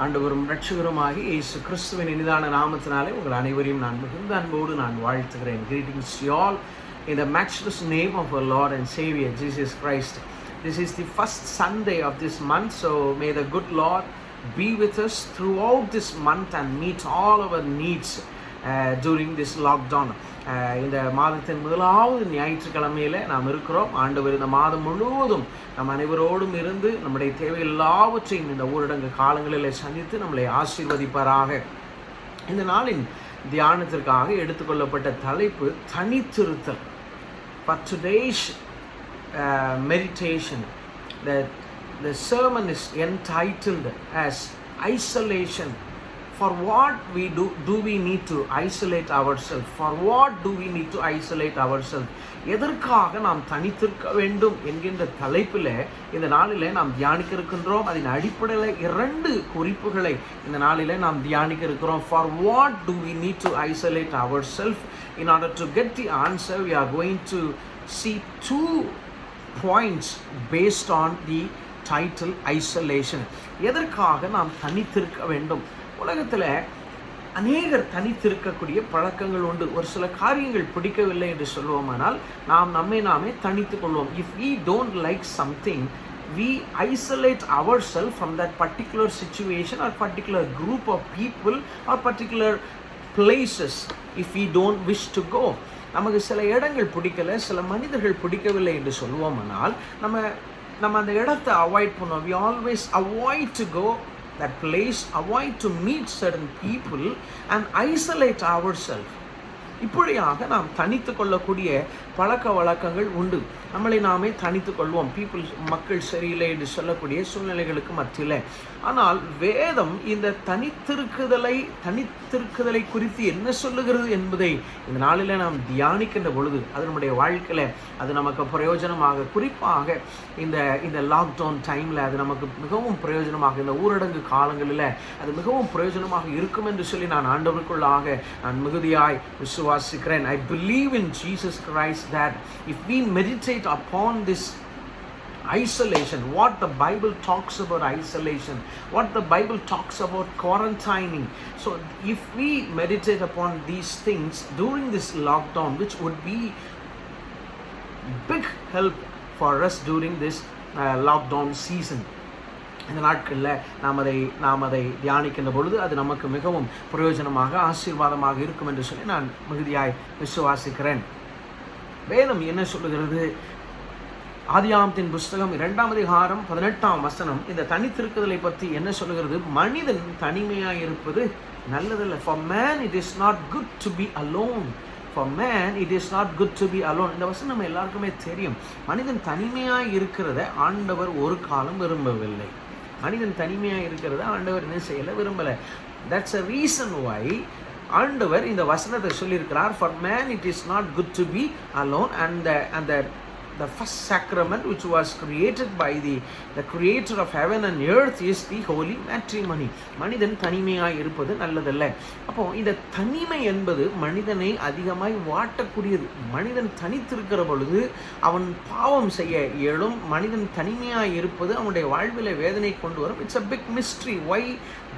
ஆண்டவரும் இரட்சகருமாகி இயேசு கிறிஸ்துவின் இனிதான நாமத்தினாலே உங்கள் அனைவரையும் நான் மிகுந்த அன்போடு நான் வாழ்த்துகிறேன். Greetings to all in the matchless name of our Lord and Savior Jesus Christ. This is the first Sunday of this month, so may the good Lord be with us throughout this month and meet all our needs during this lockdown. இந்த மாதத்தின் முதலாவது ஞாயிற்றுக்கிழமையில் நாம் இருக்கிறோம். ஆண்டவர் இந்த மாதம் முழுவதும் நம் அனைவரோடும் இருந்து நம்முடைய தேவை எல்லாவற்றையும் இந்த ஊரடங்கு காலங்களில் சந்தித்து நம்மளை ஆசீர்வதிப்பாராக. இந்த நாளின் தியானத்திற்காக எடுத்துக்கொள்ளப்பட்ட தலைப்பு தனித்திருத்தல். For today's meditation, the sermon is entitled as isolation. For what do we need to isolate ourselves? For what do we need to isolate ourselves? எதற்காக நாம் தனித்திருக்க வேண்டும் என்கின்ற தலைப்பில் இந்த நாளில் நாம் தியானிக்க இருக்கின்றோம். அதன் அடிப்படையில் 2 குறிப்புகளை இந்த நாளில் நாம் தியானிக்க இருக்கிறோம். For what do we need to isolate ourselves? In order to get the answer, we are going to see 2 points based on the title isolation. எதற்காக நாம் தனித்திருக்க வேண்டும்? உலகத்தில் அநேகர் தனித்திருக்கக்கூடிய பழக்கங்கள் உண்டு. ஒரு சில காரியங்கள் பிடிக்கவில்லை என்று சொல்லுவோமானால் நாம் நம்மை நாமே தனித்து கொள்வோம். If we don't like something, we isolate ourselves from that particular situation or particular group of people or particular places if we don't wish to go. நமக்கு சில இடங்கள் பிடிக்கல, சில மனிதர்கள் பிடிக்கவில்லை என்று சொல்லுவோமானால் நம்ம அந்த இடத்தை அவாய்ட் பண்ணுவோம். we always avoid to go that place, avoid to meet certain people and isolate ourselves. இப்படியாக நாம் தனித்து கொள்ளக்கூடிய பழக்க வழக்கங்கள் உண்டு. நம்மளை நாமே தனித்து கொள்வோம். மக்கள் சரியில்லை என்று சொல்லக்கூடிய சூழ்நிலைகளுக்கு மத்தியில். ஆனால் வேதம் இந்த தனித்திருக்குதலை குறித்து என்ன சொல்லுகிறது என்பதை இந்த நாளில் நாம் தியானிக்கின்ற பொழுது அது நம்முடைய வாழ்க்கையில் அது நமக்கு பிரயோஜனமாக, குறிப்பாக இந்த லாக்டவுன் டைமில் அது நமக்கு மிகவும் பிரயோஜனமாக, இந்த ஊரடங்கு காலங்களில் அது மிகவும் பிரயோஜனமாக இருக்கும் என்று சொல்லி நான் ஆண்டவருக்குள்ளாக நான் மிகுதியாய் விசுவாசிக்கிறேன். I believe in Jesus Christ that if we meditate upon this isolation, what the Bible talks about isolation, what the Bible talks about quarantining, so if we meditate upon these things during this lockdown, which would be big help for us during this lockdown season, இந்த நாட்களில் நாம் அதை தியானிக்கின்ற பொழுது அது நமக்கு மிகவும் பிரயோஜனமாக, ஆசீர்வாதமாக இருக்கும் என்று சொல்லி நான் மிகுதியாய் விசுவாசிக்கிறேன். வேதம் என்ன சொல்லுகிறது? ஆதியாகமத்தின் புஸ்தகம் 2ஆம் அதிகாரம் 18ஆம் வசனம் இந்த தனித்திருக்குதலை பற்றி என்ன சொல்லுகிறது? மனிதன் தனிமையாக இருப்பது நல்லதல்ல. For man it is not good to be alone. For man it is not good to be alone. இந்த வசனம் நம்ம எல்லாருக்குமே தெரியும். மனிதன் தனிமையாக இருக்கிறத ஆண்டவர் ஒரு காலம் விரும்பவில்லை. மனிதன் தனிமையாக இருக்கிறத ஆண்டவர் என்ன செய்யலை, விரும்பலை. That's a reason why ஆண்டவர் இந்த வசனத்தை சொல்லியிருக்கிறார். For man it is not good to be alone. And the first sacrament which was created by the creator of heaven and earth is the holy matrimony. மனிதன் தனிமையாய் இருப்பது நல்லதல்ல. அப்போ இந்த தனிமை என்பது மனிதனை அதிகமாய் வாட்டக்கூடியது. மனிதன் தனித்திருக்கிற பொழுது அவன் பாவம் செய்ய இயலும். மனிதன் தனிமையாய் இருப்பது அவனுடைய வாழ்வில் வேதனை கொண்டு வரும். It's a big mystery why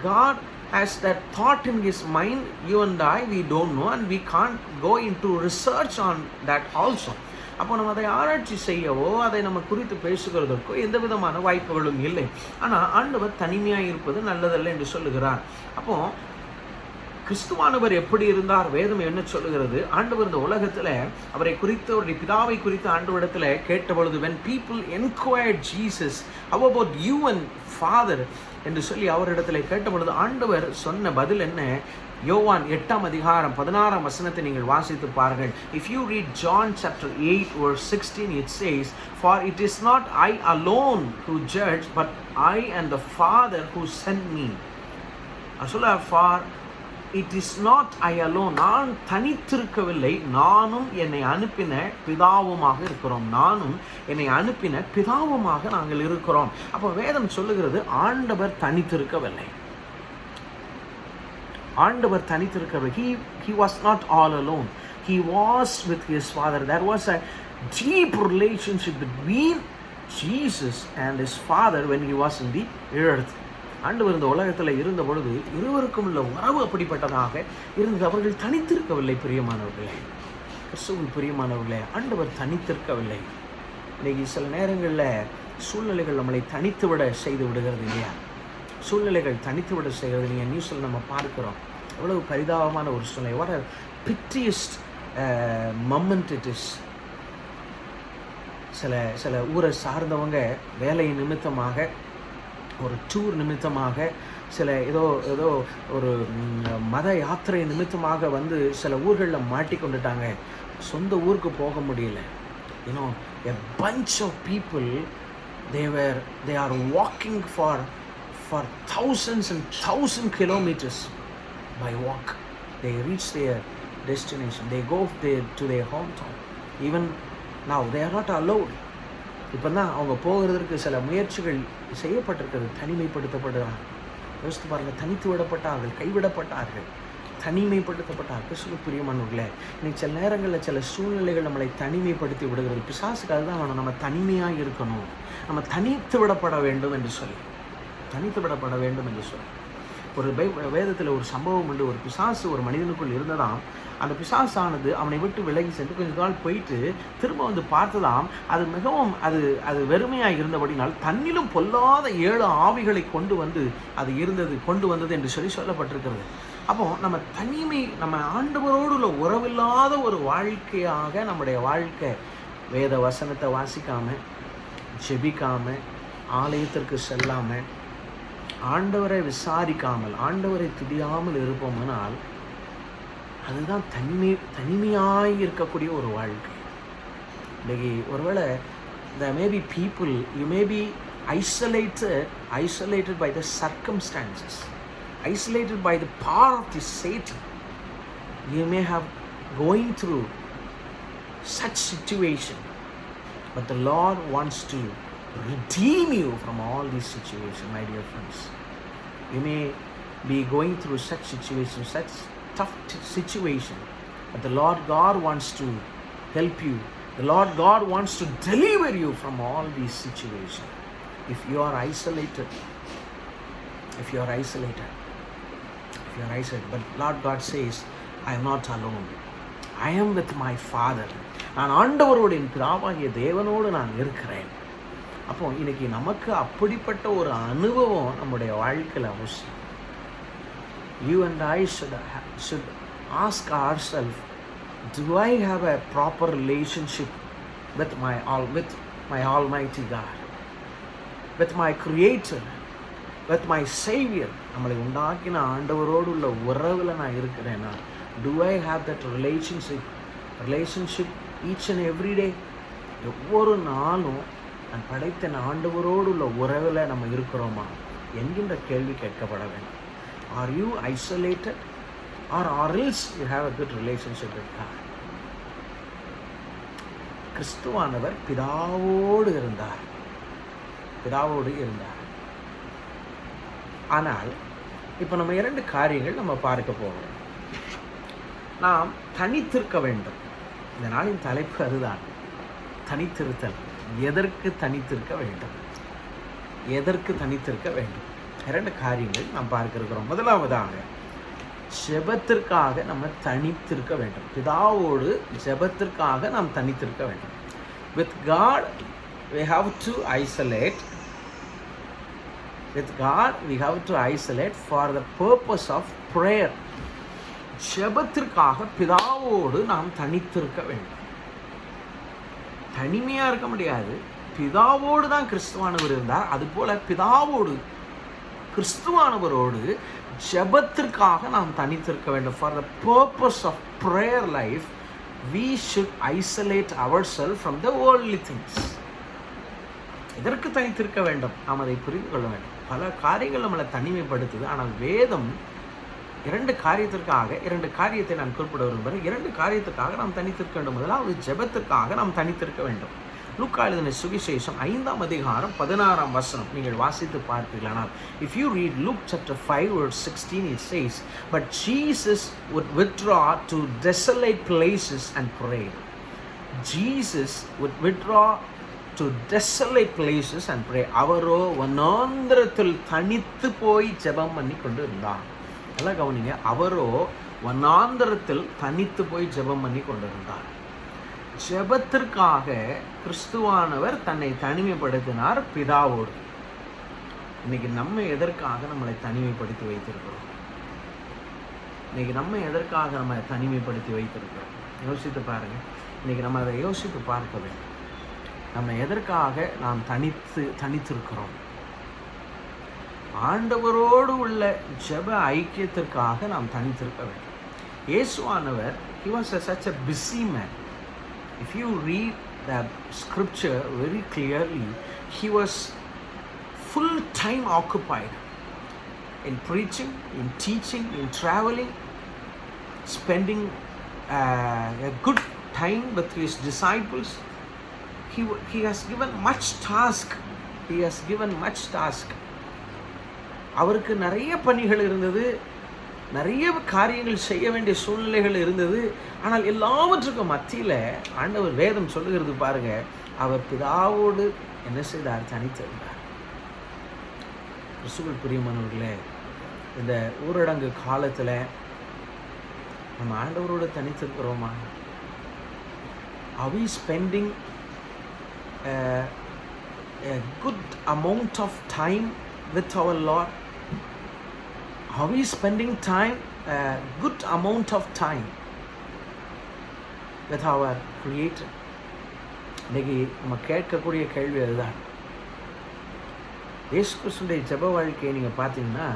God has that thought in his mind. You and I, we don't know, and we can't go into research on that also. அப்போ நம்ம அதை ஆராய்ச்சி செய்யவோ அதை நம்ம குறித்து பேசுகிறதற்கோ எந்த விதமான வாய்ப்புகளும் இல்லை. ஆனால் ஆண்டவர் தனிமையாக இருப்பது நல்லதல்ல என்று சொல்லுகிறார். அப்போ கிறிஸ்துவானவர் எப்படி இருந்தார்? வேதம் என்ன சொல்லுகிறது? ஆண்டவர் இந்த உலகத்தில் அவரை குறித்து, அவருடைய பிதாவை குறித்து ஆண்டவரிடத்தில் கேட்டபொழுது, when people inquired Jesus, how about you and Father என்று சொல்லி அவரிடத்தில் கேட்டபொழுது ஆண்டவர் சொன்ன பதில் என்ன? யோவான் 8ஆம் அதிகாரம் 16ஆம் வசனத்தை நீங்கள் வாசித்து பாருங்கள். If you read John chapter 8 verse 16, it says, for it is not I alone who judge, but I and the Father who sent me. For it is not I alone, நான் தனித்திருக்கவில்லை, நானும் என்னை அனுப்பின பிதாவுமாக இருக்கிறோம். நானும் என்னை அனுப்பின பிதாவுமாக நாங்கள் இருக்கிறோம். அப்போ வேதம் சொல்லுகிறது ஆண்டவர் தனித்திருக்கவில்லை. ஆண்டவர் தனித்திருக்கவில்லை. He was not all alone. He was with his Father. There was a deep relationship between Jesus and his Father when he was in the earth. ஆண்டவர் இந்த உலகத்தில் இருந்த பொழுது இருவருக்கும் உள்ள உறவு அப்படிப்பட்டதாக இருந்தது. அவர்கள் தனித்திருக்கவில்லை. பிரியமானவர்களே, கிறிஸ்துவுக்கு பிரியமானவர்களே, ஆண்டவர் தனித்திருக்கவில்லை. இன்னைக்கு சில நேரங்களில் சூழ்நிலைகள் நம்மளை தனித்து விட செய்து விடுகிறது இல்லையா? சூழ்நிலைகள் தனித்து விட செய்கிறது. நீங்கள் நியூஸில் நம்ம பார்க்குறோம். எவ்வளவு பரிதாபமான ஒரு சூழ்நிலை. What a pitiest moment it is. சில ஊரை சார்ந்தவங்க வேலை நிமித்தமாக, ஒரு டூர் நிமித்தமாக, ஏதோ ஒரு மத யாத்திரை நிமித்தமாக வந்து சில ஊர்களில் மாட்டிக்கொண்டுட்டாங்க. சொந்த ஊருக்கு போக முடியல. You know, a bunch of people, they are walking for thousands and thousands kilometers by walk. They reach their destination. They go to their hometown. Even now they are not allowed. இப்போ தான் அவங்க போகிறதுக்கு சில முயற்சிகள் செய்யப்பட்டிருக்கிறது. தனிமைப்படுத்தப்படுகிறாங்க. யோசித்து பாருங்கள், தனித்து விடப்பட்டார்கள், கைவிடப்பட்டார்கள், தனிமைப்படுத்தப்பட்டார்கள். கிறிஸ்துவுக்கு பிரியமானவர்களே, இன்னைக்கு சில நேரங்களில் சில சூழ்நிலைகள் நம்மளை தனிமைப்படுத்தி விடுகிறது. பிசாசுக்கு அதுதான் வேணும், நம்ம தனிமையாக இருக்கணும், நம்ம தனித்து விடப்பட வேண்டும் என்று சொல்லி, தனித்து விடப்பட வேண்டும் என்று சொல்லி. ஒரு வேதத்தில் ஒரு சம்பவம் உண்டு. ஒரு பிசாசு ஒரு மனிதனுக்குள் இருந்ததாம். அந்த பிசாசானது அவனை விட்டு விலகி சென்று கொஞ்ச நாள் போயிட்டு திரும்ப வந்து பார்த்ததாம். அது மிகவும் அது வெறுமையாக இருந்தபடினால் தன்னிலும் பொல்லாத 7 ஆவிகளை கொண்டு வந்தது என்று சொல்லப்பட்டிருக்கிறது. அப்போ நம்ம ஆண்டவரோடு உள்ள உறவில்லாத ஒரு வாழ்க்கையாக நம்முடைய வாழ்க்கை, வேத வசனத்தை வாசிக்காமல், ஜெபிக்காமல், ஆலயத்திற்கு செல்லாமல், ஆண்டவரை விசாரிக்காமல், ஆண்டவரை துதியாமல் இருப்போம்னால் அதுதான் தனிமையாக இருக்கக்கூடிய ஒரு வாழ்க்கை. இன்றைக்கி ஒருவேளை there may be people, you may be isolated by the circumstances, isolated by the power of the Satan. You may have going through such situation, but the Lord wants to redeem you from all these situations, my dear friends. You may be going through such situations, such tough situation, but the Lord God wants to help you. The Lord God wants to deliver you from all these situations. If you are isolated, but Lord God says, I am not alone. I am with my Father. நான் ஆண்டவரோடு, என் பிதாவாகிய தேவனோடு நான் இருக்கிறேன். அப்போ இன்னைக்கு நமக்கு அப்படிப்பட்ட ஒரு அனுபவம் நம்முடைய வாழ்க்கையில் அவசியம். You and I should ask ourselves, do I have a proper relationship with my Almighty God, with my Creator, with my Savior? நம்மளை உண்டாக்கின ஆண்டவரோடு உள்ள உறவில் நான் இருக்கிறேன்னா? Do I have that relationship each and every day? ஒவ்வொரு நாளும் நான் படைத்த ஆண்டவரோடு உள்ள உறவில் நம்ம இருக்கிறோமா என்கின்ற கேள்வி கேட்கப்பட வேண்டும். Are you isolated, or else you have a good relationship with God? கிறிஸ்துவானவர் பிதாவோடு இருந்தார். ஆனால் இப்போ நம்ம 2 காரியங்கள் நம்ம பார்க்க போகிறோம். நாம் தனித்திருக்க வேண்டும். இந்த நாளின் தலைப்பு அதுதான், தனித்திருத்தல். எதற்கு தனித்திருக்க வேண்டும்? 2 காரியங்கள் நாம் பார்க்க இருக்கிறோம். முதலாவதாக, ஜெபத்திற்காக நம்ம தனித்திருக்க வேண்டும். பிதாவோடு ஜெபத்திற்காக நாம் தனித்திருக்க வேண்டும். With God we have to isolate. For the purpose of prayer. ஜெபத்திற்காக பிதாவோடு நாம் தனித்திருக்க வேண்டும். தனிமையாக இருக்க முடியாது. பிதாவோடு தான் கிறிஸ்துவானவர் இருந்தார். அதுபோல பிதாவோடு கிறிஸ்துவானவரோடு ஜெபத்திற்காக நாம் தனித்திருக்க வேண்டும். For the purpose of prayer life, we should isolate ourselves from the worldly things. இதற்கு தனித்திருக்க வேண்டும். நாம் அதை புரிந்து கொள்ள வேண்டும். பல காரியங்கள் நம்மளை தனிமைப்படுத்துது. ஆனால் வேதம் 2 காரியத்தை நான் குறிப்பிட விரும்புகிறேன். 2 காரியத்துக்காக நாம் தனித்திருக்க வேண்டும். முதலாவது, ஜெபத்திற்காக நாம் தனித்திருக்க வேண்டும். லூக்கா எழுதின சுவிசேஷம் 5ஆம் அதிகாரம் 16ஆம் வசனம் நீங்கள் வாசித்து பார்ப்பீர்களானால், if you read Luke chapter 5 verse 16, it says, but Jesus would withdraw to desolate places and pray. Jesus would withdraw to desolate places and pray. அவரோ வனாந்திரத்தில் தனித்து போய் ஜெபம் பண்ணி கொண்டு இருந்தார். எல்லாம் கவனிங்க, அவரோ வனாந்திரத்தில் தனித்து போய் ஜெபம் பண்ணி கொண்டு இருந்தார். ஜெபத்திற்காக கிறிஸ்துவானவர் தன்னை தனிமைப்படுத்தினார் பிதாவோடு. இன்னைக்கு நம்ம எதற்காக நம்மளை தனிமைப்படுத்தி வைத்திருக்கிறோம்? இன்னைக்கு நம்ம எதற்காக நம்ம தனிமைப்படுத்தி வைத்திருக்கிறோம்? யோசித்து பாருங்க. இன்னைக்கு நம்ம அதை யோசித்து பார்க்க வேண்டும். நம்ம எதற்காக நாம் தனித்திருக்கிறோம்? ஆண்டவரோடு உள்ள ஜெப ஐக்கியத்திற்காக நாம் தனித்திருக்க வேண்டும். இயேசுவானவர் he was such a busy man. If you read the scripture very clearly, he was full time occupied in preaching, in teaching, in traveling, spending a good time with his disciples. He has given much task. He has given much task. அவருக்கு நிறைய பணிகள் இருந்தது, நிறைய காரியங்கள் செய்ய வேண்டிய சூழ்நிலைகள் இருந்தது. ஆனால் எல்லாவற்றுக்கும் மத்தியில் ஆண்டவர் வேதம் சொல்லுகிறது பாருங்க, அவர் பிதாவோடு என்ன செய்தார்? தனித்திருந்தார். கிறிஸ்துவுக்குள் பிரியமானவர்களே, இந்த ஊரடங்கு காலத்தில் நம்ம ஆண்டவரோடு தனித்திருக்கிறோமா? Are we spending a good amount of time with our Lord? Are we spending time, a good amount of time with our Creator? இன்னைக்கு நம்ம கேட்கக்கூடிய கேள்வி அதுதான். இயேசு கிறிஸ்துடைய ஜெப வாழ்க்கையை நீங்கள் பார்த்தீங்கன்னா,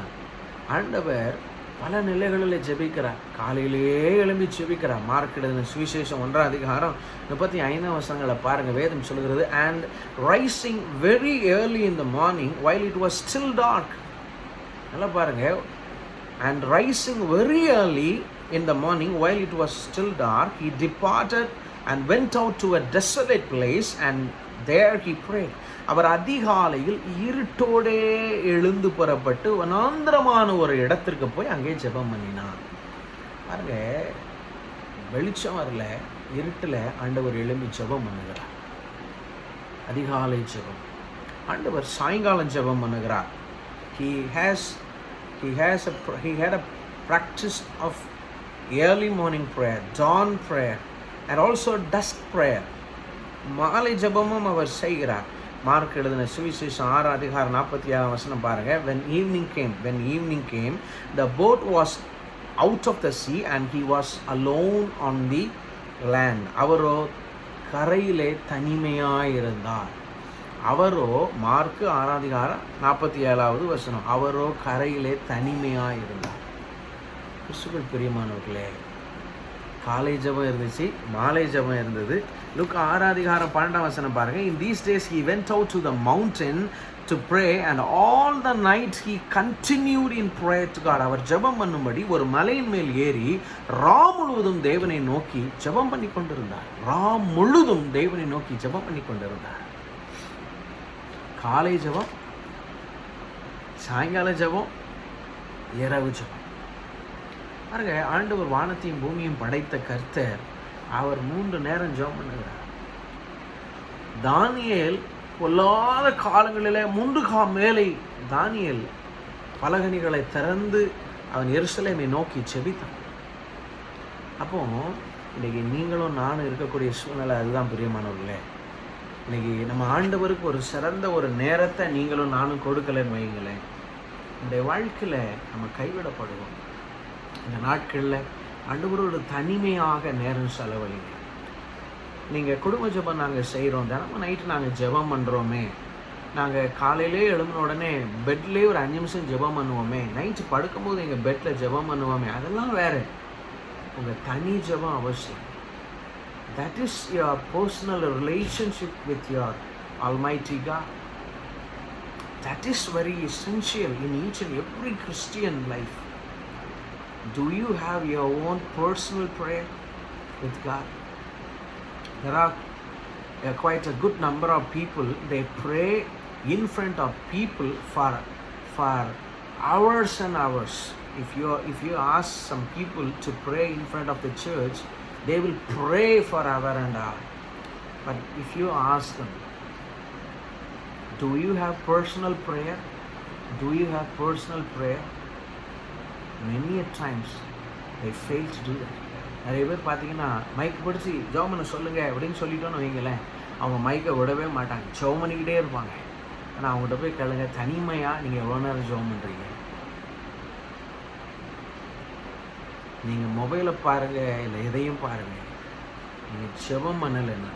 ஆண்டவர் பல நிலைகளில் ஜெபிக்கிறார். காலையிலேயே எழும்பி ஜெபிக்கிறார். மார்க் எழுதின சுவிசேஷம் 1:35 பாருங்கள். வேதம் சொல்கிறது, and rising very early in the morning while it was still dark. நல்லா பாருங்கள், and rising very early in the morning while it was still dark, he departed and went out to a desolate place and there he prayed. அவர் அதிகாலையில் இருட்டோடே எழுந்து புறப்பட்டு வனாந்திரமான ஒரு இடத்திற்கு போய் அங்கே ஜெபம் பண்ணினார். பாருங்க, வெளிச்சம் வரல, இருட்டில் ஆண்டவர் எழும்பி ஜெபம் பண்ணுகிறார். அதிகாலை ஜெபம். ஆண்டவர் சாயங்காலம் ஜெபம் பண்ணுகிறார். He had a practice of early morning prayer, dawn prayer, and also dusk prayer. மாலை ஜெபமும் அவர் செய்கிறார். மார்க் எழுதின சுவிசேஷம் 6:47 பாருங்க. When evening came, the boat was out of the sea and he was alone on the land. அவரோ கரையிலே தனிமையாயிருந்தார். அவரோ mark 6:47 அவரோ கரையிலே தனிமையாயிருந்தார். கிறிஸ்துவுக்குள் பிரியமானவர்களே, காலை ஜெபம் இருந்துச்சு, மாலை ஜெபம் இருந்தது. லூக்கா 6:12 பாருங்க. In these days he went out to the mountain to pray and all the night he continued in prayer to God. அவர் ஜெபம் பண்ணும்படி ஒரு மலையின் மேல் ஏறி முழுவதும் தேவனை நோக்கி ஜெபம் பண்ணி கொண்டிருந்தார். முழுதும் தேவனை நோக்கி ஜெபம் பண்ணி கொண்டிருந்தார். காலை ஜெபம், சாயங்கால ஜெபம், இரவு ஜெபம். பாருங்க, ஆண்டவர் வானத்தையும் பூமியும் படைத்த கர்த்தர் அவர் 3 நேரம் ஜெபம் பண்ணுகிறார். தானியேல் பொல்லாத காலங்களிலே 3 மேலை தானியேல் பலகணிகளை திறந்து அவன் எருசலேமை நோக்கி செபித்தான். அப்போ இன்னைக்கு நீங்களும் நானும் இருக்கக்கூடிய சூழ்நிலை அதுதான் பிரியமானவர்களே. இன்னைக்கு நம்ம ஆண்டவருக்கு ஒரு சிறந்த ஒரு நேரத்தை நீங்களும் நானும் கொடுக்கலன்னு வைங்களேன், நம்முடைய வாழ்க்கையில் நம்ம கைவிடப்படுவோம். இந்த நாட்களில் ஆண்டவரோடு தனிமையாக நேரம் செலவழிங்க. நீங்கள் குடும்ப ஜெபம் நாங்கள் செய்கிறோம், தினமும் நைட்டு நாங்கள் ஜெபம் பண்ணுறோமே, நாங்கள் காலையிலே எழும்பின உடனே பெட்லேயே ஒரு 5 நிமிஷம் ஜெபம் பண்ணுவோமே, நைட்டு படுக்கும்போது எங்கள் பெட்டில் ஜெபம் பண்ணுவோமே, அதெல்லாம் வேறு. உங்கள் தனி ஜெபம் அவசியம். That is your personal relationship with your Almighty God. That is very essential in each and every Christian life. Do you have your own personal prayer with God? There are quite a good number of people, they pray in front of people for hours and hours. If you ask some people to pray in front of the church, they will pray for hour and hour. But if you ask them, Do you have personal prayer? Do you have personal prayer? Many a times they fail to do that. நிறைய பேர் பார்த்தீங்கன்னா mic பிடிச்சி ஜெபம் பண்ண சொல்லுங்கள் அப்படின்னு சொல்லிட்டோன்னு வைங்களேன், அவங்க மைக்கை விடவே மாட்டாங்க, ஜெபம் பண்ணிக்கிட்டே இருப்பாங்க. ஆனால் அவங்ககிட்ட போய் கேளுங்க, தனிமையாக நீங்கள் எவ்வளோ நேரம் ஜெபம் பண்ணுறீங்க? நீங்கள் மொபைலை பாருங்கள், இல்லை எதையும் பாருங்கள், நீங்கள் ஜெபம் பண்ணலைன்னா.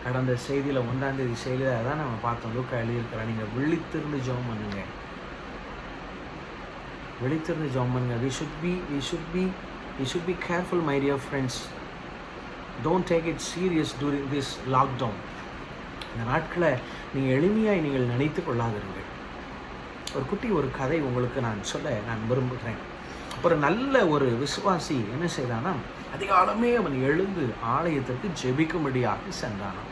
கடந்த செய்தியில் 1ஆம் தேதி செய்தியில் அதான் நம்ம பார்த்தோம், லூக்கா எழுதியிருக்கிறோம், நீங்கள் விழித்திருந்து ஜெபம் பண்ணுங்க, விழித்திருந்து ஜெபம் பண்ணுங்க. We should be careful, my dear friends. Don't take it serious during this lockdown. இந்த நாட்களை நீங்கள் எளிமையாய் நீங்கள் நினைத்து கொள்ளாதிருங்கள். ஒரு கதை உங்களுக்கு நான் சொல்ல நான் விரும்புகிறேன். ஒரு நல்ல ஒரு விசுவாசி என்ன செய்தானா, அதிகாலமே அவன் எழுந்து ஆலயத்திற்கு ஜெபிக்கும்படியாக சென்றானான்.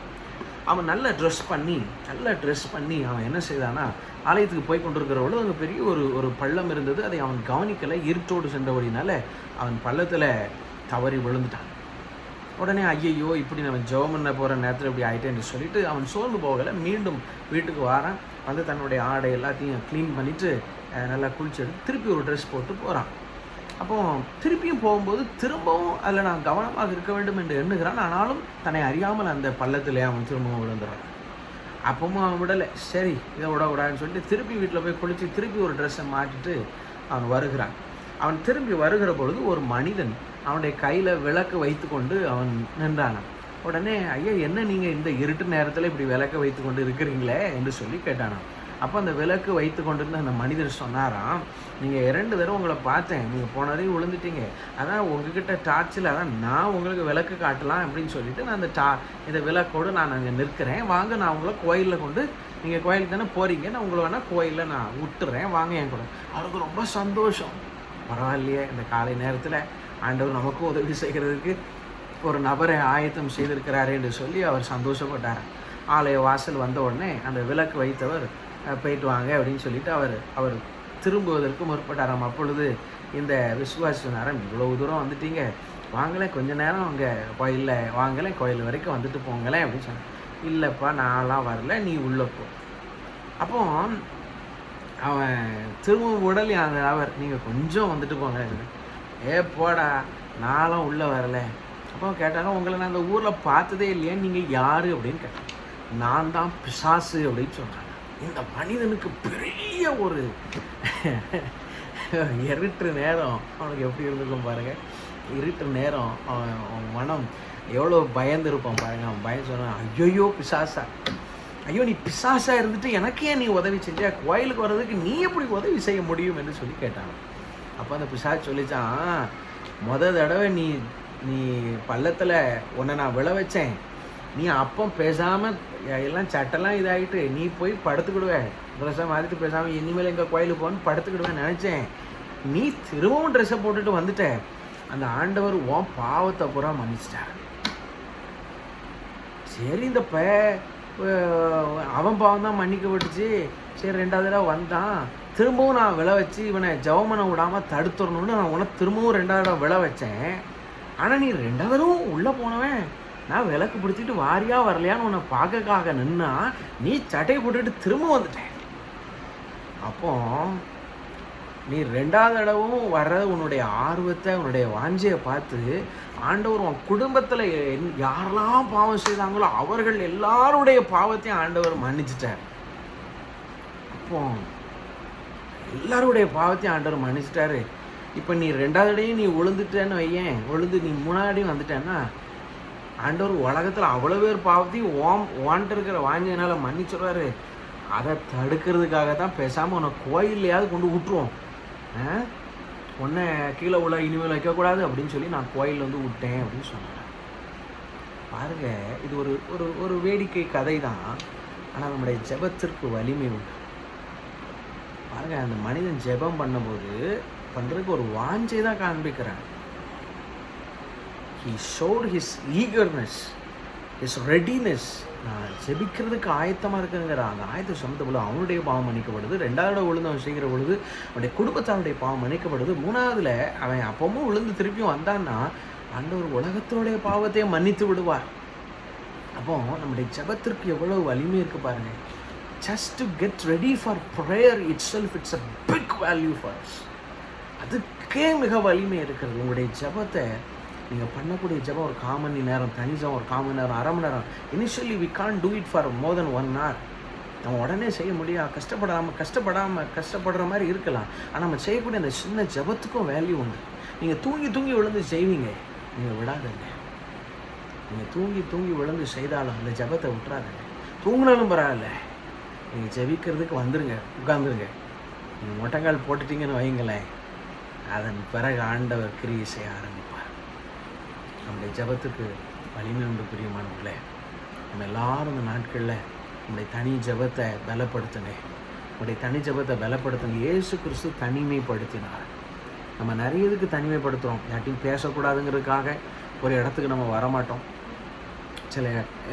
அவன் நல்ல ட்ரெஸ் பண்ணி அவன் என்ன செய்தானா, ஆலயத்துக்கு போய் கொண்டிருக்கிறவளோ அங்கே பெரிய ஒரு பள்ளம் இருந்தது. அதை அவன் கவனிக்கலை, இருட்டோடு சென்றபடினால அவன் பள்ளத்தில் தவறி விழுந்துட்டான். உடனே ஐயையோ இப்படி நம்ம ஜெபம் பண்ண போகிற நேரத்தில் இப்படி ஆகிட்டேன்னு சொல்லிட்டு அவன் சோர்ந்து போகலை. மீண்டும் வீட்டுக்கு வாரான், வந்து தன்னுடைய ஆடை எல்லாத்தையும் க்ளீன் பண்ணிவிட்டு நல்லா குளிச்செடுத்து திருப்பி ஒரு ட்ரெஸ் போட்டு போகிறான். அப்போ திருப்பியும் போகும்போது திரும்பவும் அதில் நான் கவனமாக இருக்க வேண்டும் என்று எண்ணுகிறான். ஆனாலும் தன்னை அறியாமல் அந்த பள்ளத்திலே அவன் திரும்பவும் விழுந்துறான். அப்பவும் அவன் விடலை, சரி இதை விடக்கூடாதுன்னு சொல்லிட்டு திருப்பி வீட்டில் போய் குளித்து திருப்பி ஒரு ட்ரெஸ்ஸை மாட்டிட்டு அவன் வருகிறான். அவன் திரும்பி வருகிற பொழுது ஒரு மனிதன் அவனுடைய கையில் விளக்கு வைத்து கொண்டு அவன் நின்றானான். உடனே ஐயா என்ன நீங்கள் இந்த இருட்டு நேரத்தில் இப்படி விளக்க வைத்து கொண்டு இருக்கிறீங்களே என்று சொல்லி கேட்டானான். அப்போ அந்த விளக்கு வைத்து கொண்டிருந்த அந்த மனிதர் சொன்னாராம், நீங்கள் 2 தடவை உங்களை பார்த்தேன், நீங்கள் போனதையும் விழுந்துட்டீங்க, அதான் உங்ககிட்ட டார்ச்சில் அதான் நான் உங்களுக்கு விளக்கு காட்டலாம் அப்படின்னு சொல்லிட்டு நான் இந்த விளக்கோடு நான் அங்கே நிற்கிறேன், வாங்க நான் உங்களை கோயிலில் கொண்டு, நீங்கள் கோயிலுக்கு தானே போகிறீங்க, நான் உங்களை வேணால் கோயிலில் நான் விட்டுறேன், வாங்க என் கூட. அவருக்கு ரொம்ப சந்தோஷம். பரவாயில்லையே, இந்த காலை நேரத்தில் ஆண்டவர் நமக்கும் உதவி செய்கிறதுக்கு ஒரு நபரை ஆயத்தம் செய்திருக்கிறாரு என்று சொல்லி அவர் சந்தோஷப்பட்டார். ஆலய வாசல் வந்த உடனே அந்த விளக்கு வைத்தவர் போயிட்டு வாங்க அப்படின்னு சொல்லிட்டு அவர் திரும்புவதற்கு முற்பட்டாராம். அப்பொழுது இந்த விசுவாசி சொன்னாராம், இவ்வளவு தூரம் வந்துட்டீங்க, வாங்கலேன் கொஞ்ச நேரம் அங்கே கோயிலில் வாங்கலேன், கோயில் வரைக்கும் வந்துட்டு போங்களேன் அப்படின்னு சொன்னேன். இல்லைப்பா நான்லாம் வரல, நீ உள்ளே போ. அப்போ அவன் திரும்ப உடல் அந்த அவர், நீங்கள் கொஞ்சம் வந்துட்டு போங்க, போடா நான்லாம் உள்ளே வரல. அப்போ கேட்டாங்க, உங்களை நான் அந்த ஊரில் பார்த்ததே இல்லையா, நீங்கள் யார் அப்படின்னு கேட்டேன். நான் தான் பிசாசு அப்படின்னு சொன்னாங்க. இந்த மனிதனுக்கு பெரிய ஒரு இருட்டு நேரம் அவனுக்கு எப்படி இருந்திருக்கும் பாருங்கள். இருட்டு நேரம் அவன் மனம் எவ்வளோ பயந்துருப்பான் பாருங்கள். அவன் பயம் சொன்னான், ஐயோ பிசாசா, ஐயோ நீ பிசாசாக இருந்துட்டு எனக்கு ஏன் நீ உதவி செஞ்சா, கோயிலுக்கு வர்றதுக்கு நீ எப்படி உதவி செய்ய முடியும் என்று சொல்லி கேட்டான். அப்போ அந்த பிசாசு சொல்லிச்சான், தடவை நீ பள்ளத்தில் உன்னை நான் விழ வச்சேன், நீ அப்போ பேசாமல் எல்லாம் சட்டெல்லாம் இதாகிட்டு நீ போய் படுத்துக்கிடுவேன், ட்ரெஸ்ஸை மாற்றிட்டு பேசாமல் இனிமேல் எங்கள் கோயிலுக்கு போகணும்னு படுத்துக்கிடுவேன் நினச்சேன், நீ திரும்பவும் ட்ரெஸ்ஸை போட்டுட்டு வந்துட்ட, அந்த ஆண்டவர் உன் பாவத்தை பூரா மன்னிச்சிட்டார். சரி இந்த அவன் பாவம் தான் மன்னிக்கப்பட்டுச்சு, சரி 2வது தடவை வந்தான், திரும்பவும் நான் விழ வச்சு இவனை ஜெபமனை விடாமல் தடுத்துடணும்னு நான் உனக்கு திரும்பவும் 2வது தடவை விழ வச்சேன். ஆனால் நீ 2வது தடவும் உள்ளே போனவன், நான் விளக்கு பிடிச்சிட்டு வாரியா வரலையான்னு உன்னை பார்க்கக்காக நின்னா நீ சட்டையை போட்டுட்டு திரும்ப வந்துட்டேன். அப்போ நீ 2வது தடவும் வர்ற உன்னுடைய ஆர்வத்தை உன்னுடைய வாஞ்சையை பார்த்து ஆண்டவர் உன் குடும்பத்தில் யாரெல்லாம் பாவம் செய்தாங்களோ அவர்கள் எல்லாருடைய பாவத்தையும் ஆண்டவர் மன்னிச்சிட்டார். அப்போ எல்லாருடைய பாவத்தையும் ஆண்டவர் மன்னிச்சிட்டாரு. இப்போ நீ 2வது தடையும் நீ விழுந்துட்டேன்னு வையேன், விழுந்து நீ 3ஆவதையும் வந்துட்டேன்னா ஆண்டவர் உலகத்தில் அவ்வளோ பேர் பாவத்தையும் ஓன்ட்டு இருக்கிற வாஞ்சனால மன்னிச்சுடுவார். அதை தடுக்கிறதுக்காக தான் பேசாமல் உன்னை கோயிலையாவது கொண்டு விட்டுருவோம், உன்னை கீழே உள்ள இனிமேல் வைக்கக்கூடாது அப்படின்னு சொல்லி நான் கோயில் வந்து விட்டேன் அப்படின்னு சொன்னேன். பாருங்க, இது ஒரு வேடிக்கை கதை தான், ஆனால் நம்முடைய ஜெபத்திற்கு வலிமை உண்டு. பாருங்க, அந்த மனிதன் ஜெபம் பண்ணுறதுக்கு ஒரு வாஞ்சை தான் காண்பிக்கிறான். He showed his eagerness, his readiness. நான் ஜெபிக்கிறதுக்கு ஆயத்தமாக இருக்குங்கிற அந்த ஆயத்தை சொந்த பொழுது அவனுடைய பாவம் மன்னிக்கப்படுது. 2வது விழுந்து அவன் செய்கிற பொழுது அவனுடைய குடும்பத்தாருடைய பாவம் மன்னிக்கப்படுது. 3ஆவதுல அவன் அப்பவும் விழுந்து திருப்பியும் வந்தான்னா ஆண்டவர் உலகத்தோடைய பாவத்தையும் மன்னித்து விடுவார். அப்போ நம்முடைய ஜெபத்திற்கு எவ்வளவு வலிமை இருக்குது பாருங்கள். Just to get ready for prayer itself it's a big value for us. அதுக்கே மிக வலிமை இருக்கிறது. உங்களுடைய ஜெபத்தை நீங்கள் பண்ணக்கூடிய ஜெபம் ஒரு 1/4 மணி நேரம், தனி ஜெபம் ஒரு 1/4 மணி நேரம், 1/2 மணி நேரம். Initially we can't do it for more than 1 hour. நம்ம உடனே செய்ய முடியாது, கஷ்டப்படுற மாதிரி இருக்கலாம். ஆனால் நம்ம செய்யக்கூடிய அந்த சின்ன ஜெபத்துக்கும் வேல்யூ உண்டு. நீங்கள் தூங்கி விழுந்து செய்வீங்க, நீங்கள் விடாதீங்க. நீங்கள் தூங்கி விழுந்து செய்தாலும் அந்த ஜெபத்தை விட்டுறாதீங்க. தூங்கினாலும் பரவாயில்ல, நீங்கள் ஜெபிக்கிறதுக்கு வந்துடுங்க, உட்காந்துருங்க. நீங்கள் மொட்டைங்கால் போட்டுட்டீங்கன்னு வைங்களேன், அதன் பிறகு ஆண்டவர் கிரியை செய்ய ஆரம்பிப்பார். நம்முடைய ஜெபத்துக்கு வலிமை உண்டு பிரியமானவர்களே. நம்ம எல்லாரும் இந்த நாட்களில் நம்முடைய தனி ஜெபத்தை பலப்படுத்துங்க. நம்முடைய தனி ஜெபத்தை பலப்படுத்துங்க. இயேசு கிறிஸ்து தனிமைப்படுத்தினார். நம்ம நிறைய இதுக்கு தனிமைப்படுத்துகிறோம். யார்ட்டையும் பேசக்கூடாதுங்கிறதுக்காக ஒரு இடத்துக்கு நம்ம வரமாட்டோம், சில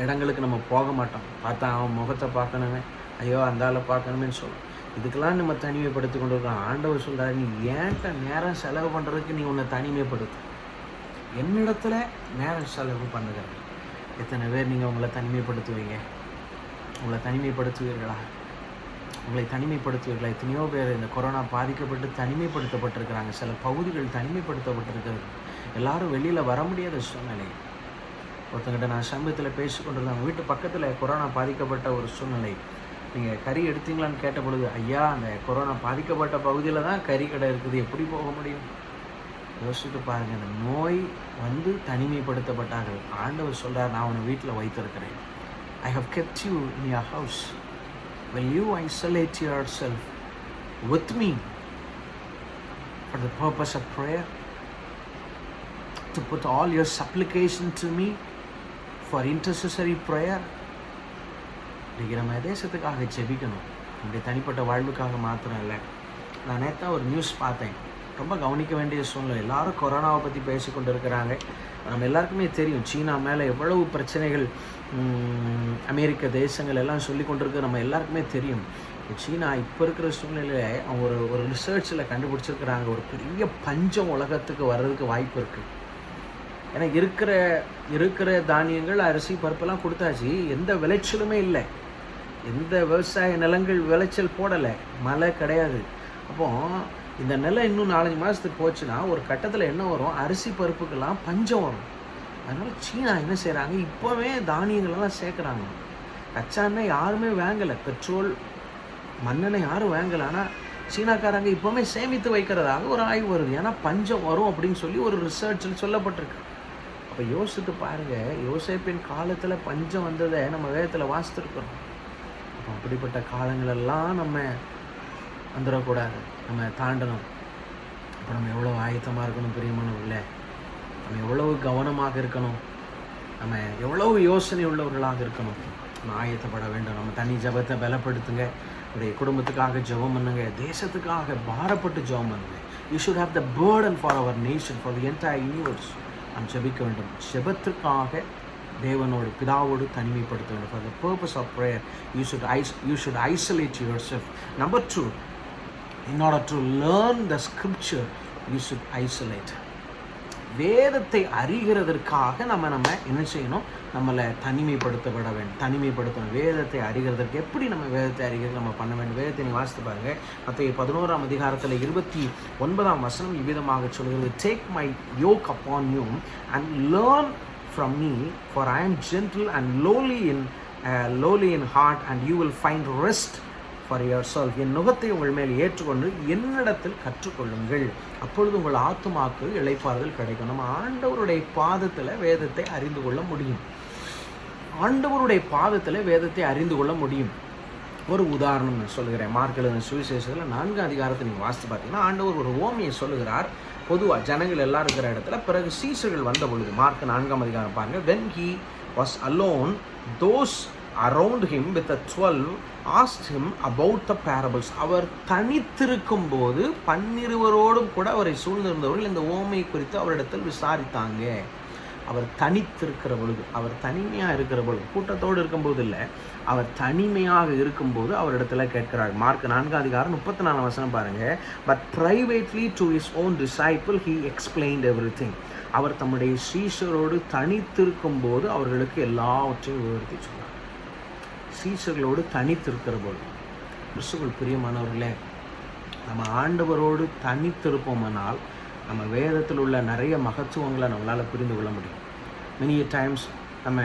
இடங்களுக்கு நம்ம போக மாட்டோம். பார்த்தா அவன் முகத்தை பார்க்கணுமே, ஐயோ அந்த ஆளை பார்க்கணுமேன்னு சொல்லுவோம். இதுக்கெல்லாம் நம்ம தனிமைப்படுத்தி கொண்டு இருக்கோம். ஆண்டவர் சொல்கிறார், நீ ஏன்ட்ட நேரம் செலவு பண்ணுறதுக்கு நீ உன்னை தனிமைப்படுத்து, என்னிடத்துல நேரம் செலவு பண்ணுகிறது. எத்தனை பேர் நீங்கள் உங்களை தனிமைப்படுத்துவீங்க? உங்களை தனிமைப்படுத்துவீர்களா? எத்தனையோ பேர் இந்த கொரோனா பாதிக்கப்பட்டு தனிமைப்படுத்தப்பட்டிருக்கிறாங்க. சில பகுதிகள் தனிமைப்படுத்தப்பட்டிருக்கிறது. எல்லாரும் வெளியில் வர முடியாத சூழ்நிலை. ஒருத்தங்கிட்ட நான் சமீபத்தில் பேசிக்கொண்டிருந்தேன். வீட்டு பக்கத்தில் கொரோனா பாதிக்கப்பட்ட ஒரு சூழ்நிலை. நீங்கள் கறி எடுத்தீங்களான்னு கேட்ட பொழுது, ஐயா அந்த கொரோனா பாதிக்கப்பட்ட பகுதியில் தான் கறி கடை இருக்குது, எப்படி போக முடியும்? யோசிச்சுட்டு பாருங்கள். அந்த நோய் வந்து தனிமைப்படுத்தப்பட்டார்கள். ஆண்டவர் சொல்கிறார், நான் உன்னை வீட்டில் வைத்திருக்கிறேன். I have kept you in your house. Will you isolate yourself with me for the purpose of prayer? To put all your supplication to me for intercessory prayer? இன்றைக்கி நம்ம தேசத்துக்காக ஜெபிக்கணும். நம்முடைய தனிப்பட்ட வாழ்வுக்காக மாத்திரம் இல்லை. நான் நேற்று ஒரு நியூஸ் பார்த்தேன், ரொம்ப கவனிக்க வேண்டிய சூழ்நிலை. எல்லாரும் கொரோனாவை பற்றி பேசி கொண்டு இருக்கிறாங்க. நம்ம எல்லாருக்குமே தெரியும் சீனா மேலே எவ்வளவு பிரச்சனைகள் அமெரிக்க தேசங்கள் எல்லாம் சொல்லி கொண்டிருக்கு. நம்ம எல்லாருக்குமே தெரியும். சீனா இப்போ இருக்கிற சூழ்நிலையில் அவங்க ஒரு ரிசர்ச்சில் கண்டுபிடிச்சிருக்கிறாங்க, ஒரு பெரிய பஞ்சம் உலகத்துக்கு வர்றதுக்கு வாய்ப்பு இருக்குது. ஏன்னா இருக்கிற தானியங்கள், அரிசி, பருப்பெல்லாம் கொடுத்தாச்சு, எந்த விளைச்சலுமே இல்லை. எந்த விவசாய நிலங்கள் விளைச்சல் போடலை, மழை கிடையாது. அப்போது இந்த நிலம் இன்னும் 4-5 மாதத்துக்கு போச்சுன்னா ஒரு கட்டத்தில் என்ன வரும், அரிசி பருப்புக்கெல்லாம் பஞ்சம் வரும். அதனால் சீனா என்ன செய்கிறாங்க, இப்போவே தானியங்களெல்லாம் சேர்க்குறாங்க. கச்சா எண்ணெய் யாருமே வாங்கலை, பெட்ரோல் மண்ணெண்ணெய் யாரும் வாங்கலை. ஆனால் சீனாக்காரங்க இப்போவுமே சேமித்து வைக்கிறதாக ஒரு ஆய்வு வருது. ஏன்னா பஞ்சம் வரும் அப்படின்னு சொல்லி ஒரு ரிசர்ச்சில் சொல்லப்பட்டிருக்கு. அப்போ யோசித்து பாருங்கள், யோசேப்பின் காலத்தில் பஞ்சம் வந்ததை நம்ம வேதத்தில் வாசித்துருக்கிறோம். அப்போ அப்படிப்பட்ட காலங்களெல்லாம் நம்ம வந்துடக்கூடாது, நம்ம தாண்டணும். அப்போ நம்ம எவ்வளோ ஆயத்தமாக இருக்கணும் பிரியமானவர்களே, நம்ம எவ்வளவு கவனமாக இருக்கணும், நம்ம எவ்வளவு யோசனை உள்ளவர்களாக இருக்கணும். நம்ம ஆயத்தப்பட வேண்டும். நம்ம தனி ஜெபத்தை பலப்படுத்துங்க. உடைய குடும்பத்துக்காக ஜெபம் பண்ணுங்க, தேசத்துக்காக பாரப்பட்டு ஜெபம் பண்ணுங்க. You should have the burden for our nation, for the entire universe. நாம் ஜெபிக்க வேண்டும். ஜெபத்திற்காக தேவனோடு பிதாவோடு தனிமைப்படுத்த வேண்டும். For the purpose of prayer you should isolate yourself. Number 2, in order to learn the scripture you should isolate. வேதத்தை அறிகிறதற்காக நம்ம என்ன செய்யணும், நம்மளை தனிமைப்படுத்தணும். வேதத்தை அறிகிறதற்கு எப்படி நம்ம வேதத்தை அறிகிறது நம்ம பண்ண வேண்டும். வேதத்தை நீ வாசித்து பாருங்கள். மத்தேயு 11ஆம் அதிகாரத்தில் 29ஆம் வசனம் இவ்விதமாக சொல்கிறது, take my yoke upon you and learn from me, for I am gentle and lowly in heart, and you will find rest for yourself. என் நுகத்தை உங்கள் மேல் ஏற்றுக்கொண்டு என்னிடத்தில் கற்றுக்கொள்ளுங்கள், அப்பொழுது உங்கள் ஆத்துமாக்கு இளைப்பாறுதல் கிடைக்கும். நம்ம ஆண்டவருடைய பாதத்தில் வேதத்தை அறிந்து கொள்ள முடியும். ஒரு உதாரணம் நான் சொல்லுகிறேன். மார்க் எழுதின சுவிசேஷத்தில் 4ஆம் அதிகாரத்தை நீங்கள் வாசித்து பார்த்தீங்கன்னா ஆண்டவர் ஒரு ஓமையை சொல்லுகிறார். பொதுவாக ஜனங்கள் எல்லாம் இருக்கிற இடத்துல பிறகு சீசர்கள் வந்த பொழுது, மார்க் 4ஆம் அதிகாரம் பாருங்கள். when he was alone, those around him with the 12 asked him about the parables. அவர் தனித்திருக்கும் போது 12 கூட அவரை சூழ்ந்திருந்தவர்கள் இந்த ஓமை குறித்து அவரிடத்தில் விசாரித்தாங்க. அவர் தனித்திருக்கிற பொழுது, அவர் தனிமையாக இருக்கிற பொழுது, கூட்டத்தோடு இருக்கும்போது இல்லை, அவர் தனிமையாக இருக்கும்போது அவரிடத்துல கேட்கிறார். மார்க் 4ஆம் அதிகாரம் 34ஆம் வசனம் பாருங்க. But privately to his own disciple he explained everything. அவர் தம்முடைய சீஷரோடு தனித்திருக்கும் போது அவர்களுக்கு எல்லாவற்றையும் விவரித்து சொன்னார். சீஷர்களோடு தனித்திருக்கிற போது. கிறிஸ்துவுக்குள் பிரியமானவர்களே, நம்ம ஆண்டவரோடு தனித்திருப்போமானால் நம்ம வேதத்தில் உள்ள நிறைய மகத்துவங்களை நம்மளால் புரிந்து கொள்ள முடியும். மெனி டைம்ஸ் நம்ம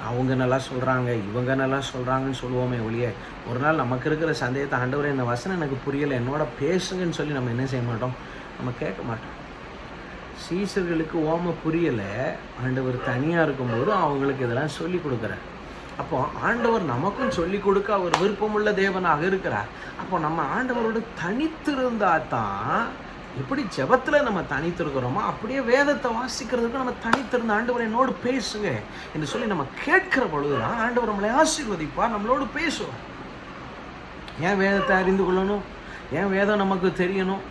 அவங்க நல்லா சொல்கிறாங்க, இவங்க நல்லா சொல்கிறாங்கன்னு சொல்லுவோமே ஒழிய, ஒரு நாள் நமக்கு இருக்கிற சந்தேகத்தை, ஆண்டவரே இந்த வசனம் எனக்கு புரியலை, என்னோட பேசுங்கன்னு சொல்லி நம்ம என்ன செய்ய மாட்டோம், நம்ம கேட்க மாட்டோம். சீசர்களுக்கு ஓமை புரியலை, ஆண்டவர் தனியாக இருக்கும்போது அவங்களுக்கு இதெல்லாம் சொல்லி கொடுக்குறார். அப்போ ஆண்டவர் நமக்கும் சொல்லி கொடுக்க அவர் விருப்பமுள்ள தேவனாக இருக்கிறார். அப்போ நம்ம ஆண்டவரோடு தனித்திருந்தா தான், எப்படி ஜெபத்தில் நம்ம தனித்திருக்கிறோமோ அப்படியே வேதத்தை வாசிக்கிறதுக்கு நம்ம தனித்திருந்த ஆண்டவர் என்னோடு பேசுங்க என்று சொல்லி நம்ம கேட்கிற பொழுதுதான் ஆண்டவர் நம்மளை ஆசீர்வதிப்பார், நம்மளோடு பேசுவோம். ஏன் வேதத்தை அறிந்து கொள்ளணும், ஏன் வேதம் நமக்கு தெரியணும்?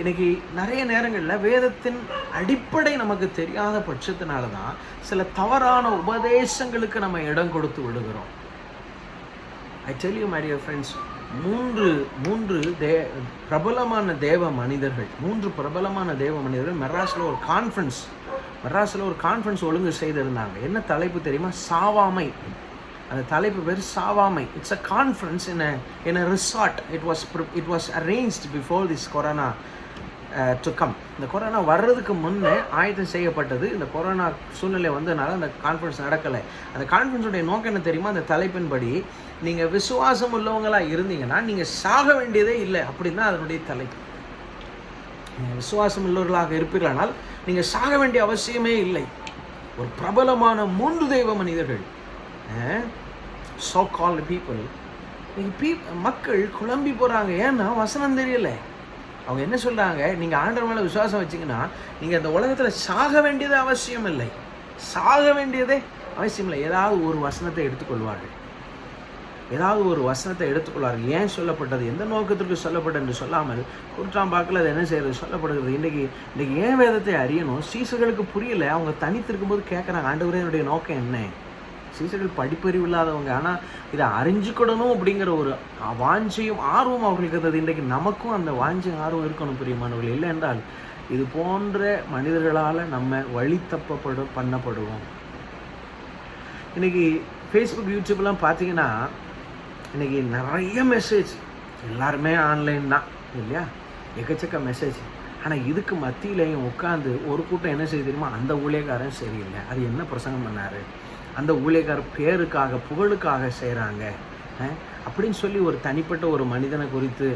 இன்னைக்கு நிறைய நேரங்களில் வேதத்தின் அடிப்படை நமக்கு தெரியாத பட்சத்தினால தான் சில தவறான உபதேசங்களுக்கு நம்ம இடம் கொடுத்து விடுகிறோம். I tell you my dear friends, மூன்று பிரபலமான தேவ மனிதர்கள் மெட்ராஸில் ஒரு கான்ஃபரன்ஸ் ஒழுங்கு செய்திருந்தாங்க. என்ன தலைப்பு தெரியுமா? சாவாமை. அந்த தலைப்பு பேர் சாவாமை. It's a conference in a resort. It was arranged before this corona to come. இந்த கொரோனா வர்றதுக்கு முன்னே ஆயத்தம் செய்யப்பட்டது. இந்த கொரோனா சூழ்நிலை வந்ததுனால அந்த கான்ஃபரன்ஸ் நடக்கலை. அந்த கான்ஃபரன்ஸுடைய நோக்கம் என்ன தெரியுமா? அந்த தலைப்பின்படி நீங்கள் விசுவாசம் உள்ளவங்களாக இருந்தீங்கன்னா நீங்கள் சாக வேண்டியதே இல்லை அப்படின்னு தான் அதனுடைய தலைப்பு. நீங்கள் விசுவாசம் உள்ளவர்களாக இருப்பீர்களானால் நீங்கள் சாக வேண்டிய அவசியமே இல்லை. ஒரு பிரபலமான 3 தெய்வ மனிதர்கள், so called people, மக்கள் குழம்பி போகிறாங்க. ஏன்னா வசனம் தெரியலை. அவங்க என்ன சொல்கிறாங்க, நீங்கள் ஆண்டவர் மேலே விசுவாசம் வச்சிங்கன்னா நீங்கள் அந்த உலகத்தில் சாக வேண்டியதே அவசியம் இல்லை. ஏதாவது ஒரு வசனத்தை எடுத்துக்கொள்வார்கள். ஏன் சொல்லப்பட்டது, எந்த நோக்கத்திற்கு சொல்லப்பட்டது என்று சொல்லாமல் குற்றாம்பாக்கில் அது என்ன செய்கிறது சொல்லப்படுகிறது. இன்றைக்கி ஏன் வேதத்தை அறியணும்? சீசர்களுக்கு புரியலை. அவங்க தனித்திருக்கும் போது கேட்குறாங்க, ஆண்டவரே என்னுடைய நோக்கம் என்ன? சீசர்கள் படிப்பறிவு இல்லாதவங்க, ஆனால் இதை அறிஞ்சுக்கிடணும் அப்படிங்கிற ஒரு வாஞ்சையும் ஆர்வம் அவர்களுக்கு இருந்தது. இன்றைக்கு நமக்கும் அந்த வாஞ்சை ஆர்வம் இருக்கணும் பிரியமானவர்கள். இல்லை என்றால் இது போன்ற மனிதர்களால் நம்ம வழி பண்ணப்படுவோம். இன்றைக்கி ஃபேஸ்புக், யூடியூப்லாம் பார்த்தீங்கன்னா இன்றைக்கி நிறைய மெசேஜ், எல்லாருமே ஆன்லைன் தான் இல்லையா, எக்கச்சக்க மெசேஜ். ஆனால் இதுக்கு மத்தியிலையும் உட்காந்து ஒரு கூட்டம் என்ன செய்ய தெரியுமா, அந்த ஊழியக்காரன் சரியில்லை, அது என்ன பிரசங்கம் பண்ணார், அந்த ஊழியக்காரர் பேருக்காக புகழுக்காக செய்கிறாங்க அப்படின்னு சொல்லி ஒரு தனிப்பட்ட ஒரு மனிதனை குறித்து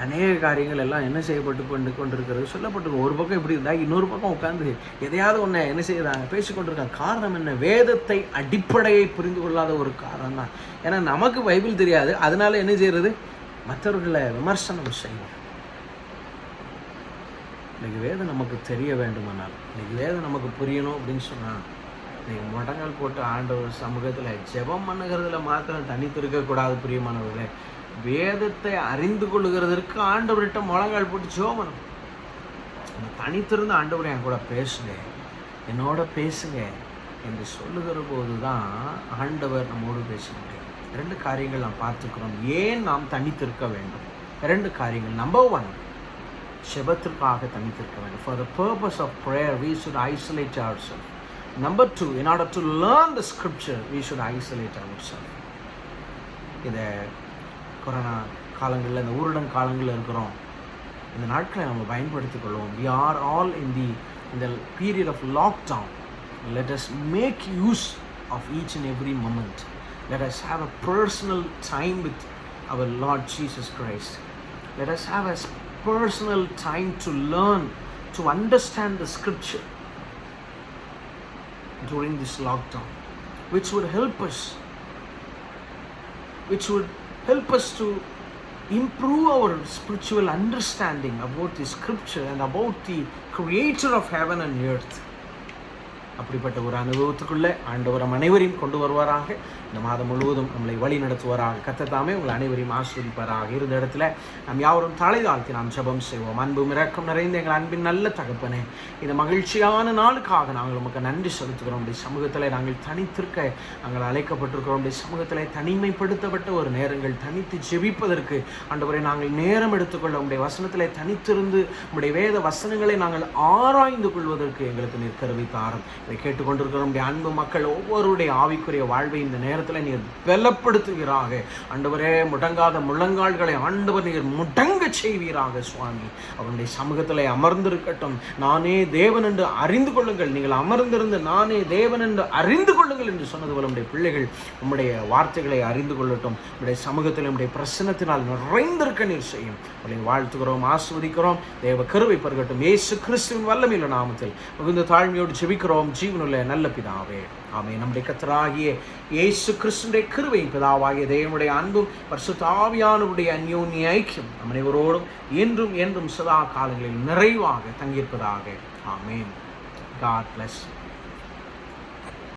அநேக காரியங்கள் எல்லாம் என்ன செய்யப்பட்டு கொண்டிருக்கிறது சொல்லப்பட்டிருக்கும். ஒரு பக்கம் இப்படி இருந்தால் இன்னொரு பக்கம் உட்காந்து எதையாவது ஒன்று என்ன செய்கிறாங்க, பேசிக்கொண்டிருக்காங்க. காரணம் என்ன? வேதத்தை அடிப்படையை புரிந்து கொள்ளாத ஒரு காரணம் தான். ஏன்னா நமக்கு பைபிள் தெரியாது, அதனால என்ன செய்கிறது, மற்றவர்களை விமர்சனம் செய்வோம். இன்றைக்கி வேதம் நமக்கு தெரிய வேண்டுமானால், இன்றைக்கி வேதம் நமக்கு புரியணும் அப்படின்னு சொன்னால், நீங்கள் முடங்கல் போட்டு ஆண்டவர் சமூகத்தில் ஜெபம் பண்ணுகிறதுல மாத்திரம் தனித்திருக்கக்கூடாது பிரியமானவர்களே. வேதத்தை அறிந்து கொள்ளுகிறதற்கு ஆண்டவர்கிட்ட முழங்கால் போட்டு ஜெபம் பண்ணணும். தனித்திருந்து ஆண்டவர் என் கூட பேசுங்க, என்னோட பேசுங்க என்று சொல்லுகிற போது தான் ஆண்டவர் நம்மோடு பேச முடியும். 2 காரியங்கள் நாம் பார்த்துக்கிறோம். ஏன் நாம் தனித்திருக்க வேண்டும்? 2 காரியங்கள். நம்பர் 1, ஜெபத்திற்காக தனித்திருக்க வேண்டும். For the purpose of prayer we should isolate ourselves. Number 2, in order to learn the scripture we should isolate ourselves. இந்த கொரோனா காலங்களில், இந்த ஊரடங்கு காலங்களில் இருக்கிறோம். இந்த நாட்களை நம்ம பயன்படுத்திக் கொள்வோம். We are all in the period of lockdown. Let us make use of each and every moment. Let us have a personal time with our Lord Jesus Christ. Let us have a personal time to learn, to understand the scripture during this lockdown, which would help us to improve our spiritual understanding about the scripture and about the creator of heaven and earth. அப்படிப்பட்ட ஒரு அனுபவத்துக்குள்ளே ஆண்டவர் அனைவரையும் கொண்டு வருவாராக. இந்த மாதம் முழுவதும் நம்மளை வழி நடத்துவாராக. கர்த்தர் தாமே உங்கள் அனைவரையும் ஆசீர்வதிப்பாராக. இருந்த இடத்துல நாம் யாவரும் தலை தாழ்த்தி நாம் ஜெபம் செய்வோம். அன்பும் இரக்கம் நிறைந்த எங்கள் அன்பின் நல்ல தகப்பனே, இந்த மகிழ்ச்சியான நாளுக்காக நாங்கள் உமக்கு நன்றி செலுத்துகிறோம். உடைய சமூகத்தில் நாங்கள் தனித்திருக்க நாங்கள் அழைக்கப்பட்டிருக்கிறோம். உடைய சமூகத்தில் தனிமைப்படுத்தப்பட்ட ஒரு நேரங்கள் தனித்து ஜெபிப்பதற்கு ஆண்டவரை நாங்கள் நேரம் எடுத்துக்கொள்ள, உடைய வசனத்தில் தனித்திருந்து உடைய வேத வசனங்களை நாங்கள் ஆராய்ந்து கொள்வதற்கு எங்களுக்கு நீர் கருவி தாரும். இதை கேட்டுக்கொண்டிருக்கிற உடைய அன்பு மக்கள் ஒவ்வொருடைய ஆவிக்குரிய வாழ்வை இந்த நேரத்தில் நீர் பலப்படுத்துவீராக. ஆண்டவரே, முடங்காத முழங்கால்களை ஆண்டவர் நீர் முடங்க செய்வீராக. சுவாமி, அவருடைய சமூகத்தில் அமர்ந்திருக்கட்டும். நானே தேவன் என்று அறிந்து கொள்ளுங்கள், நீங்கள் அமர்ந்திருந்து நானே தேவன் என்று அறிந்து கொள்ளுங்கள் என்று சொன்னது போல உடைய பிள்ளைகள் உம்முடைய வார்த்தைகளை அறிந்து கொள்ளட்டும். உடைய சமூகத்தில் உடைய பிரசன்னத்தினால் நிறைந்திருக்க நீர் செய்யும். அவளை வாழ்த்துகிறோம், ஆஸ்வதிக்கிறோம். தேவ கருவை பருகட்டும். இயேசு கிறிஸ்துவின் வல்லமையுள்ள நாமத்தில் மிகுந்த தாழ்மையோடு ஜெபிக்கிறோம் ஜீவனுள்ள நல்ல பிதாவே, ஆமென். நம்முடைய கர்த்தராகிய இயேசு கிறிஸ்துவின் கிருபை, பிதாவாகிய தேவனுடைய அன்பும் பரிசுத்த ஆவியானவருடைய அந்யோன்ய ஐக்கியம் நம் அனைவரோடும் என்றும் என்றும் சதா காலங்களில் நிறைவாக தங்கியிருப்பதாக. ஆமென். God bless you.